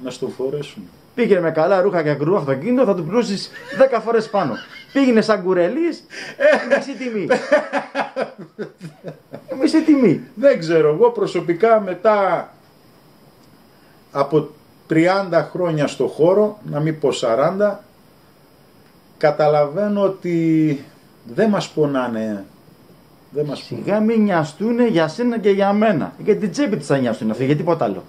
στον φορέσουν. Πήγαινε με καλά ρούχα και ακριβό αυτοκίνητο, θα του πληρώσεις 10 φορές πάνω. Πήγαινε σαν κουρελής, μισή τιμή. Μισή τιμή. Δεν ξέρω, εγώ προσωπικά μετά από 30 χρόνια στο χώρο, να μην πω 40, καταλαβαίνω ότι δεν μας πονάνε. Σιγά μην νοιαστούν για σένα και για μένα. Για την τσέπη της θα νοιαστούν αυτό, για τίποτα άλλο.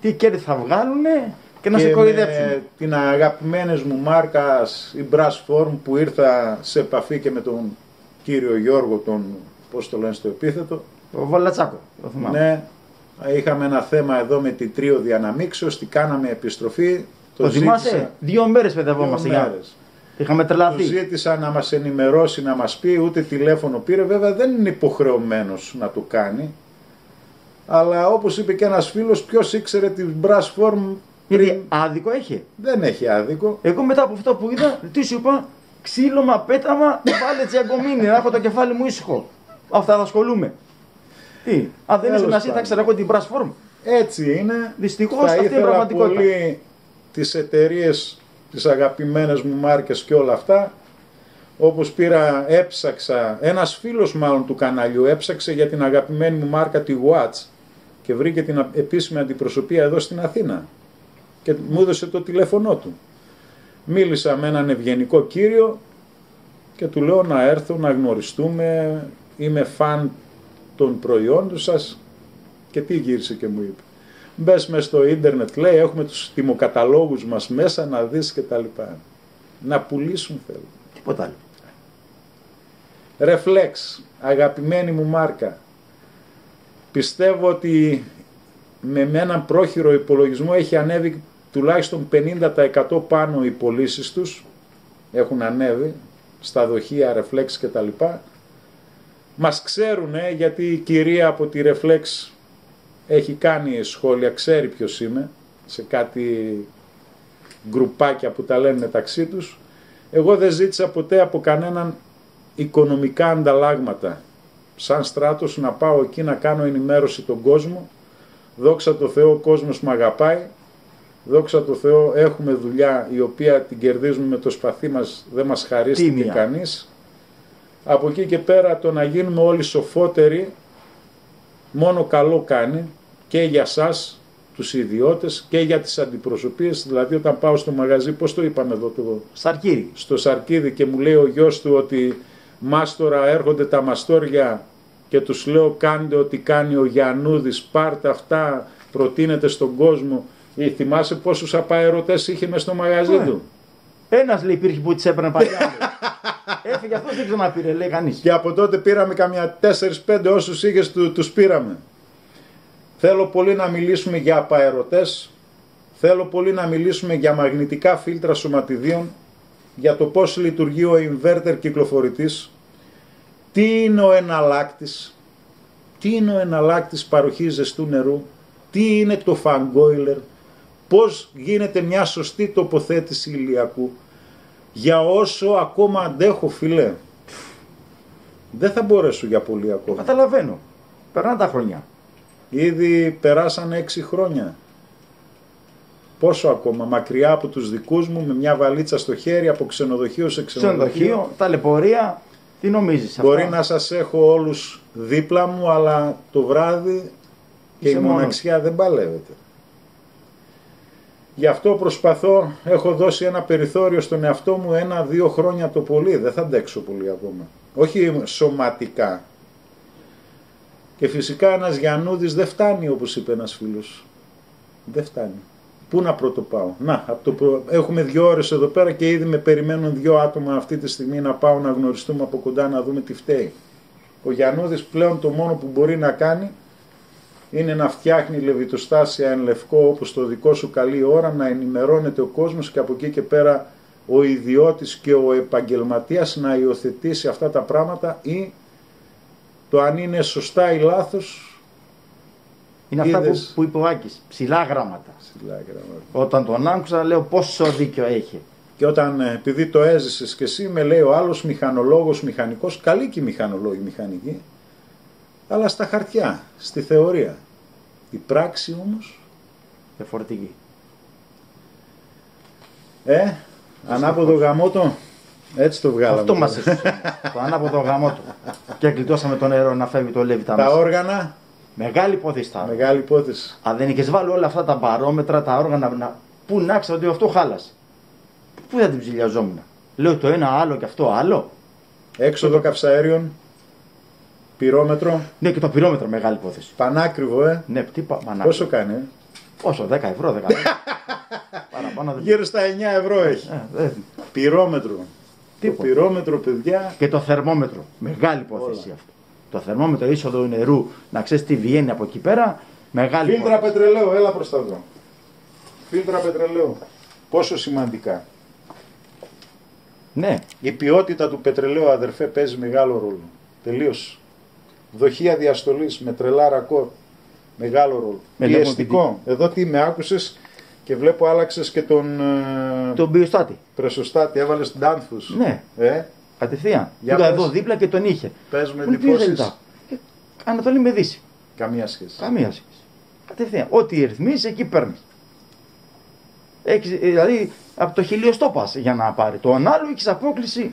Τι κέρδη θα βγάλουνε και να σε κοροϊδέψουν. Με την αγαπημένη μου μάρκα, η Brass Form, που ήρθα σε επαφή και με τον κύριο Γιώργο, τον, πώς το λένε στο επίθετο. Ο Βαλατσάκο, το θυμάμαι. Ναι, είχαμε ένα θέμα εδώ με την Τρίο Διαναμίξεως, τι κάναμε επιστροφή. Το θυμάσαι, 2 μέρες παιδευόμαστε. 2 μέρες. Είχαμε τρελαθεί. Του ζήτησα να μας ενημερώσει, να μας πει, ούτε τηλέφωνο πήρε. Βέβαια δεν είναι υποχρεωμένος να το κάνει. Αλλά όπως είπε και ένας φίλος, ποιος ήξερε την Brass Form. Γιατί άδικο έχει. Δεν έχει άδικο. Εγώ μετά από αυτό που είδα, τι σου είπα, ξύλωμα, πέταμα, βάλε τσιακομίνι, να έχω το κεφάλι μου ήσυχο. Αυτά θα ασχολούμαι. Τι, αν δεν ήσουν εσύ θα ξέρω εγώ την Brass Form. Έτσι είναι. Δυστυχώς αυτή είναι η πραγματικότητα. Πολύ τις εταιρείες, τις αγαπημένες μου μάρκες και όλα αυτά. Όπως έψαξα, ένας φίλος μάλλον του καναλιού έψαξε για την αγαπημένη μου μάρκα τη Watch και βρήκε την επίσημη αντιπροσωπεία εδώ στην Αθήνα και μου έδωσε το τηλέφωνό του. Μίλησα με έναν ευγενικό κύριο και του λέω να έρθω να γνωριστούμε, είμαι φαν των προϊόντων σας. Και τι γύρισε και μου είπε. Μπες μες στο ίντερνετ, λέει, έχουμε τους τιμοκαταλόγους μας μέσα να δεις και τα λοιπά. Να πουλήσουν θέλω. Τίποτα άλλο. Reflex, αγαπημένη μου μάρκα. Πιστεύω ότι με έναν πρόχειρο υπολογισμό έχει ανέβει τουλάχιστον 50% πάνω οι πωλήσεις τους. Έχουν ανέβει στα δοχεία Reflex και τα λοιπά. Μας ξέρουν γιατί η κυρία από τη Reflex έχει κάνει σχόλια, ξέρει ποιος είμαι, σε κάτι γκρουπάκια που τα λένε μεταξύ τους. Εγώ δεν ζήτησα ποτέ από κανέναν οικονομικά ανταλλάγματα. Σαν Στράτος να πάω εκεί να κάνω ενημέρωση τον κόσμο. Δόξα τω Θεώ, ο κόσμος με αγαπάει. Δόξα τω Θεώ, έχουμε δουλειά η οποία την κερδίζουμε με το σπαθί μας, δεν μας χαρίστηκε κανείς. Από εκεί και πέρα το να γίνουμε όλοι σοφότεροι μόνο καλό κάνει και για σας τους ιδιώτες και για τις αντιπροσωπείες. Δηλαδή όταν πάω στο μαγαζί, πώς το είπαμε εδώ Σαρκίδι. Στο Σαρκίδι και μου λέει ο γιος του ότι μάστορα έρχονται τα μαστόρια και τους λέω κάντε ό,τι κάνει ο Γιαννούδης, πάρτε αυτά, προτείνετε στον κόσμο. Θυμάσαι πόσους απαερωτές είχε μες στο μαγαζί του. Ένας λέει υπήρχε που τις έπαιρνε παλιά. Έφυγε αυτός, δεν ξαναπήρε, λέει κανείς. Και από τότε πήραμε καμιά 4-5 όσους είχες τους πήραμε. Θέλω πολύ να μιλήσουμε για απαερωτές. Θέλω πολύ να μιλήσουμε για μαγνητικά φίλτρα σωματιδίων. Για το πώς λειτουργεί ο inverter κυκλοφορητής. Τι είναι ο εναλλάκτης. Τι είναι ο εναλλάκτης παροχής ζεστού νερού. Τι είναι το φανγκόιλερ. πώς γίνεται μια σωστή τοποθέτηση ηλιακού. Για όσο ακόμα αντέχω, φίλε, δεν θα μπορέσω για πολύ ακόμα. Καταλαβαίνω. Περνάνε τα χρόνια. Ήδη περάσαν 6 χρόνια. Πόσο ακόμα, μακριά από τους δικούς μου, με μια βαλίτσα στο χέρι, από ξενοδοχείο σε ξενοδοχείο. Ταλαιπωρία, τι νομίζεις? Μπορεί αυτά? να σας έχω όλους δίπλα μου, αλλά το βράδυ και η μοναξιά δεν παλεύεται. Γι' αυτό προσπαθώ, έχω δώσει ένα περιθώριο στον εαυτό μου 1-2 χρόνια το πολύ, δεν θα αντέξω πολύ ακόμα. Όχι σωματικά. Και φυσικά ένας Γιαννούδης δεν φτάνει, όπως είπε ένας φίλος. Δεν φτάνει. Πού να πρώτο πάω? Να, έχουμε 2 ώρες εδώ πέρα και ήδη με περιμένουν 2 άτομα αυτή τη στιγμή να πάω να γνωριστούμε από κοντά, να δούμε τι φταίει. Ο Γιαννούδης πλέον το μόνο που μπορεί να κάνει είναι να φτιάχνει λεβιτοστάσια εν λευκό, όπως το δικό σου καλή ώρα, να ενημερώνεται ο κόσμος και από εκεί και πέρα ο ιδιώτης και ο επαγγελματίας να υιοθετήσει αυτά τα πράγματα, ή το αν είναι σωστά ή λάθος. Είναι αυτά που είπε ο Άκης, ψηλά γράμματα. Όταν τον άκουσα λέω πόσο δίκιο έχει. Και όταν, επειδή το έζησες και εσύ, με λέει ο άλλος μηχανολόγος, μηχανικός, καλή και οι μηχανολόγοι μηχανικοί, αλλά στα χαρτιά, στη θεωρία. Η πράξη όμως διαφορετική. Ανάποδο γαμότο, έτσι το βγάλαμε. Αυτό μας έσωσε, το ανάποδο γαμότο. Και γλιτώσαμε το νερό να φεύγει το λέβητα τα μας. όργανα. Μεγάλη υπόθεση. Μεγάλη υπόθεση. Αν δεν είχες βάλει όλα αυτά τα μπαρόμετρα, τα όργανα, πού να ξέρω ότι αυτό χάλασε. Πού θα την ψηλιαζόμουν? Λέω το ένα άλλο και αυτό άλλο. Έξοδο καυσαέριων. Πυρόμετρο. Ναι, και το πυρόμετρο μεγάλη υπόθεση. Πανάκριβο, Ναι, τι πανάκριβο. Πόσο κάνει, Πόσο, 10 ευρώ, 10 ευρώ. Παραπάνω δεν... Γύρω στα 9 ευρώ έχει. Πυρόμετρο. Το πυρόμετρο, παιδιά. Και το θερμόμετρο. Μεγάλη υπόθεση αυτό. Το θερμόμετρο είσοδο νερού, να ξέρεις τι βγαίνει από εκεί πέρα. Μεγάλη Φίλτρα υπόθεση. πετρελαίου, έλα προς τα εδώ. Φίλτρα πετρελαίου. Πόσο σημαντικά. Ναι. Η ποιότητα του πετρελαίου, αδερφέ, παίζει μεγάλο ρόλο. Τελείως. Δοχεία διαστολής με τρελά ρακόρ. Μεγάλο ρόλο. Πιεστικό. Εδώ τι με άκουσες και βλέπω άλλαξες και τον βιοστάτη. Πρεσοστάτη, έβαλες την Danfoss. Ναι. Κατευθείαν. Πήγα εδώ δίπλα και τον είχε. Πες με εντυπώσεις. Ανατολή με Δύση. Καμία σχέση. Καμία σχέση. Κατευθείαν. Ό,τι ρυθμίζεις εκεί παίρνεις. Δηλαδή από το χιλιοστό πας για να πάρει. Το άλλο έχεις απόκληση.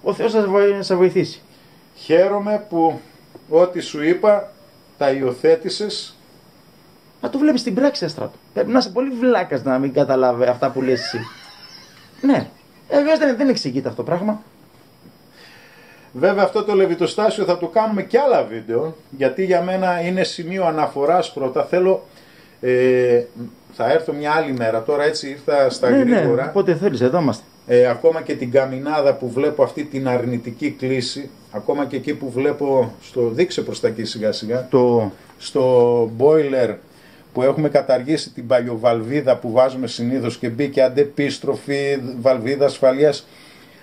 Ο Θεός θα σε βοηθήσει. Χαίρομαι που ό,τι σου είπα τα υιοθέτησες. Μα το βλέπεις στην πράξη, Αστράτο. Πρέπει να είσαι πολύ βλάκας να μην καταλάβει αυτά που λες εσύ. Ναι. Δεν εξηγείται αυτό το πράγμα. Βέβαια αυτό το λεβιτοστάσιο θα το κάνουμε και άλλα βίντεο, γιατί για μένα είναι σημείο αναφοράς πρώτα. Θέλω, θα έρθω μια άλλη μέρα, τώρα έτσι ήρθα στα γρήγορα. Ναι, πότε θέλεις, εδώ είμαστε. Ακόμα και την καμινάδα που βλέπω αυτή την αρνητική κλίση, ακόμα και εκεί που βλέπω, δείξε προς τα εκεί σιγά σιγά, στο boiler που έχουμε καταργήσει την παλιοβαλβίδα που βάζουμε συνήθως και μπήκε αντεπίστροφη βαλβίδα ασφαλείας.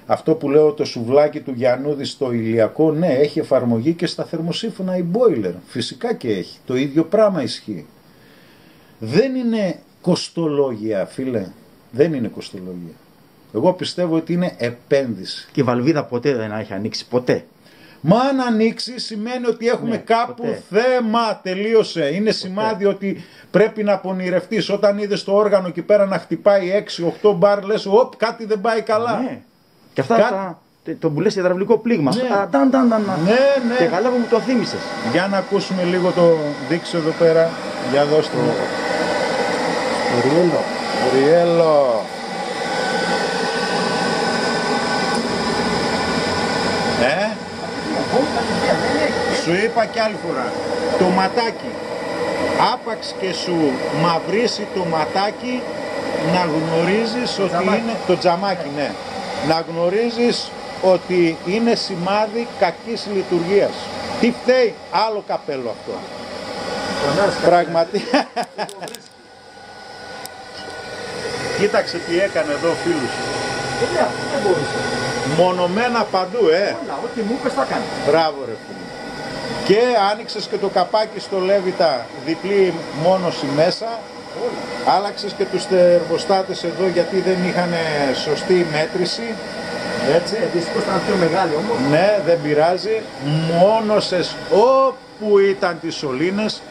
Αυτό που λέω το σουβλάκι του Γιαννούδη στο ηλιακό, ναι, έχει εφαρμογή και στα θερμοσύφωνα η boiler. Φυσικά και έχει. Το ίδιο πράγμα ισχύει. Δεν είναι κοστολόγια, φίλε. Δεν είναι κοστολόγια. Εγώ πιστεύω ότι είναι επένδυση. Και η βαλβίδα ποτέ δεν έχει ανοίξει, ποτέ. Μα αν ανοίξει σημαίνει ότι έχουμε κάπου θέμα. Τελείωσε. Είναι σημάδι ότι πρέπει να πονηρευτείς. Όταν είδες το όργανο εκεί πέρα να χτυπάει 6-8 μπαρ, λες οπ, κάτι δεν πάει καλά. Ναι. Και αυτά το που λες υδραυλικό πλήγμα. Ναι. Ναι. Και καλά που μου το θύμισες. Για να ακούσουμε λίγο το δείξω εδώ πέρα. Για δώστε μου. Ριέλο. Σου είπα κι άλλη φορά. Το ματάκι. Άπαξ και σου μαυρίσει το ματάκι, να γνωρίζεις ότι είναι το τζαμάκι, ναι. Να γνωρίζεις ότι είναι σημάδι κακής λειτουργίας. Τι φταίει? Άλλο καπέλο αυτό. Πραγματικά. Κοίταξε τι έκανε εδώ ο φίλος. Δεν μπορούσε. Μονομένα παντού, Ό,τι μου είπες θα κάνει. Μπράβο ρε φίλε. Και άνοιξες και το καπάκι στο Λέβητα διπλή μόνωση μέσα Άλλαξες και τους θερμοστάτες εδώ γιατί δεν είχαν σωστή μέτρηση. Έτσι. Δυστυχώς ήταν πιο μεγάλη όμως. Ναι, δεν πειράζει. Μόνωσες όπου ήταν τις σωλήνες.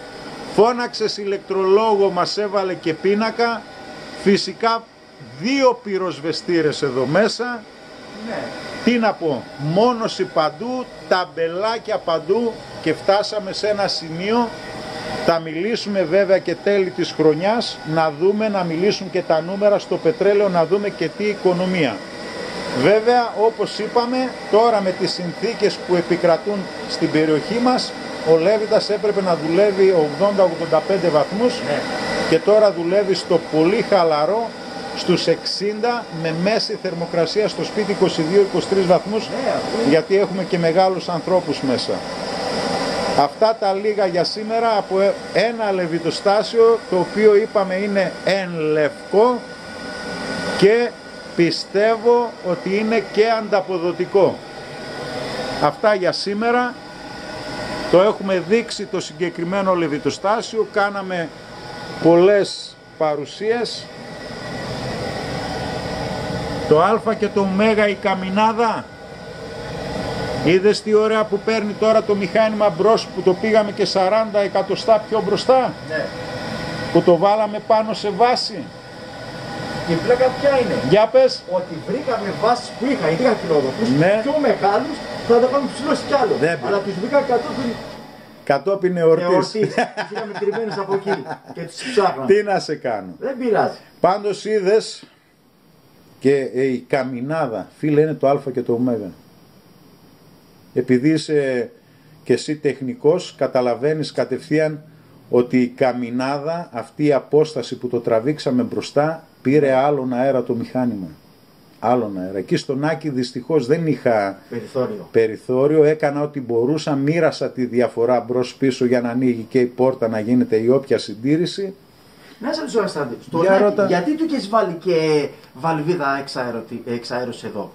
Φώναξες ηλεκτρολόγο, μας έβαλε και πίνακα. Φυσικά 2 πυροσβεστήρες εδώ μέσα. Ναι. Τι να πω, μόνωση παντού, ταμπελάκια παντού και φτάσαμε σε ένα σημείο. Θα μιλήσουμε βέβαια και τέλη της χρονιάς, να δούμε, να μιλήσουν και τα νούμερα στο πετρέλαιο, να δούμε και τι οικονομία. Βέβαια, όπως είπαμε, τώρα με τις συνθήκες που επικρατούν στην περιοχή μας, ο Λέβητας έπρεπε να δουλεύει 80-85 βαθμούς, Ναι. και τώρα δουλεύει στο πολύ χαλαρό, στους 60, με μέση θερμοκρασία στο σπίτι 22-23 βαθμούς, Ναι, γιατί έχουμε και μεγάλους ανθρώπους μέσα. Αυτά τα λίγα για σήμερα από ένα λεβιτοστάσιο, το οποίο είπαμε είναι εν λευκό και πιστεύω ότι είναι και ανταποδοτικό. Αυτά για σήμερα. Το έχουμε δείξει το συγκεκριμένο λεβιτοστάσιο, κάναμε πολλές παρουσίες. Το Α και το Ω η καμινάδα. Είδες τι ωραία που παίρνει τώρα το μηχάνημα μπρος, που το πήγαμε και 40 εκατοστά πιο μπροστά, Ναι. που το βάλαμε πάνω σε βάση. Η πλάκα ποια είναι? Για πες. Ότι βρήκαμε βάσεις που είχα φιλόδοξους, Ναι. πιο μεγάλους, θα τα πάμε ψηλώσει κι άλλο. Δεν Αλλά τους βρήκα Κατόπιν εορτής. τους είχαμε κρυμμένους από εκεί και τους ψάχναμε. Τι να σε κάνω. Δεν πειράζει. Πάντως είδες και η καμινάδα, φίλε, είναι το Α και το Ω. Επειδή είσαι και εσύ τεχνικός, καταλαβαίνεις κατευθείαν ότι η καμινάδα, αυτή η απόσταση που το τραβήξαμε μπροστά, πήρε άλλον αέρα το μηχάνημα. Άλλον αέρα. Εκεί στον Άκη δυστυχώς δεν είχα περιθώριο, έκανα ό,τι μπορούσα, μοίρασα τη διαφορά μπρος πίσω για να ανοίγει και η πόρτα, να γίνεται η όποια συντήρηση. Να σε ρωτήσω, Αστράδη, γιατί του έχεις βάλει και βαλβίδα εξαέρωση εδώ?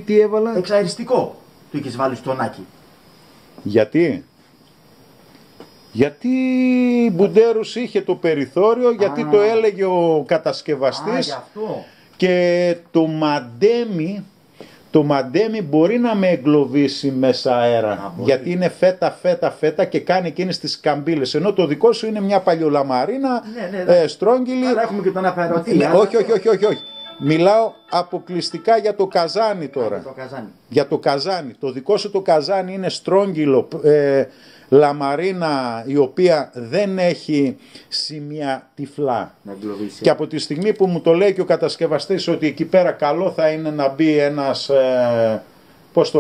Τι έβαλα? Εξαεριστικό του έχεις βάλει στον Άκη. Γιατί Μπουντέρους είχε το περιθώριο, γιατί το έλεγε ο κατασκευαστής. Γι' αυτό. Και το μαντέμι μπορεί να με εγκλωβίσει μέσα αέρα, γιατί είναι φέτα και κάνει εκείνες τις καμπύλες, ενώ το δικό σου είναι μια παλιολαμαρίνα, στρόγγυλη. Αλλά έχουμε και τον απερωτή. Όχι. Μιλάω αποκλειστικά για το καζάνι τώρα. Για το καζάνι. Το δικό σου το καζάνι είναι στρόγγυλο, λαμαρίνα, η οποία δεν έχει σημεία τυφλά. Και από τη στιγμή που μου το λέει και ο κατασκευαστής ότι εκεί πέρα καλό θα είναι να μπει ένας,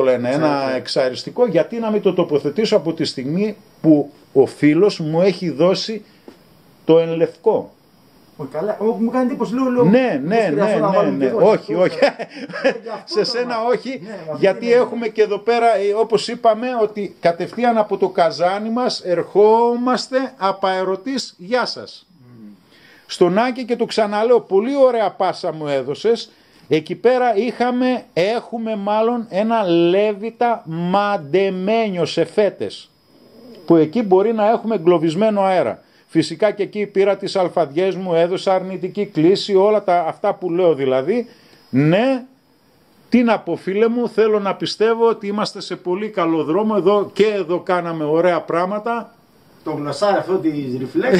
ένα εξαεριστικό, γιατί να μην το τοποθετήσω από τη στιγμή που ο φίλος μου έχει δώσει το εν λευκό. Καλά, μου κάνει εντύπωση, λέω. Ναι. Όχι. Σε σένα όχι, γιατί έχουμε και εδώ πέρα, όπως είπαμε, ότι κατευθείαν από το καζάνι μας ερχόμαστε απαερωτής. Γεια σας. Στον Άκη, και το ξαναλέω, πολύ ωραία πάσα μου έδωσες. Εκεί πέρα έχουμε μάλλον ένα Λέβητα μαντεμένιο σε φέτες, που εκεί μπορεί να έχουμε εγκλωβισμένο αέρα. Φυσικά και εκεί πήρα τις αλφαδιές μου, έδωσα αρνητική κλίση, όλα αυτά που λέω δηλαδή. Ναι, τι να πω φίλε μου, θέλω να πιστεύω ότι είμαστε σε πολύ καλό δρόμο. Εδώ κάναμε ωραία πράγματα. Το γλωσσάρι αυτό της Reflex,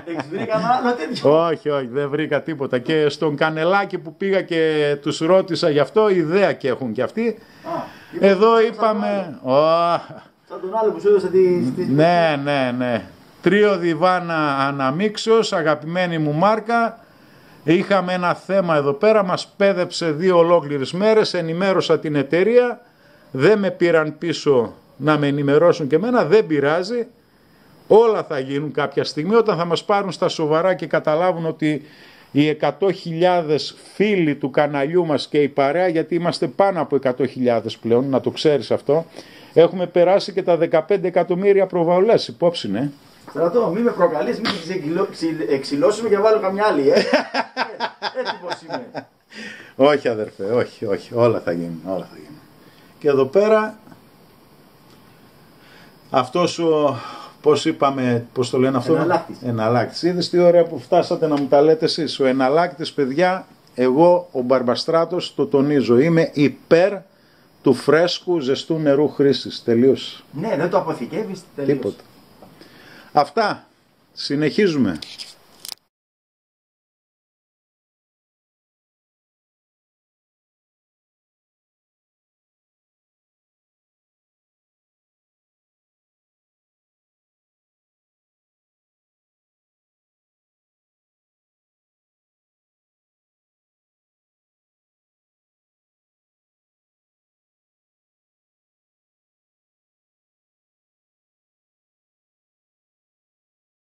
έχεις βρει κανένα άλλο τέτοιο? Όχι, δεν βρήκα τίποτα. Και στον Κανελάκι που πήγα και τους ρώτησα γι' αυτό, ιδέα και έχουν κι αυτοί. Εδώ είπαμε... Σαν τον άλλο που σου έδωσα τη... Ναι. 3 διβάνα αναμίξος, αγαπημένη μου μάρκα. Είχαμε ένα θέμα εδώ πέρα, μας πέδεψε 2 ολόκληρες μέρες, ενημέρωσα την εταιρεία, δεν με πήραν πίσω να με ενημερώσουν και εμένα, δεν πειράζει. Όλα θα γίνουν κάποια στιγμή όταν θα μας πάρουν στα σοβαρά και καταλάβουν ότι οι 100.000 φίλοι του καναλιού μας και η παρέα, γιατί είμαστε πάνω από 100.000 πλέον, να το ξέρεις αυτό, έχουμε περάσει και τα 15 εκατομμύρια προβολές, υπόψη, ναι. Στρατό, μην με προκαλείς, μην εξηλώσουμε και βάλω καμιά άλλη, Έτσι πως είμαι. Όχι αδερφέ, όχι, όλα θα γίνουν. Και εδώ πέρα, αυτός ο πώς είπαμε, πώς το λένε αυτό? Εναλλάκτης. Εναλλάκτης. Είδες τι ωραία που φτάσατε να μου τα λέτε εσείς. Ο εναλλάκτης, παιδιά, εγώ ο Μπαρμπαστράτος το τονίζω. Είμαι υπέρ του φρέσκου ζεστού νερού χρήσης. Τελείως. Ναι, δεν το αποθηκεύεις, τελείως. Τίποτα. Αυτά. Συνεχίζουμε.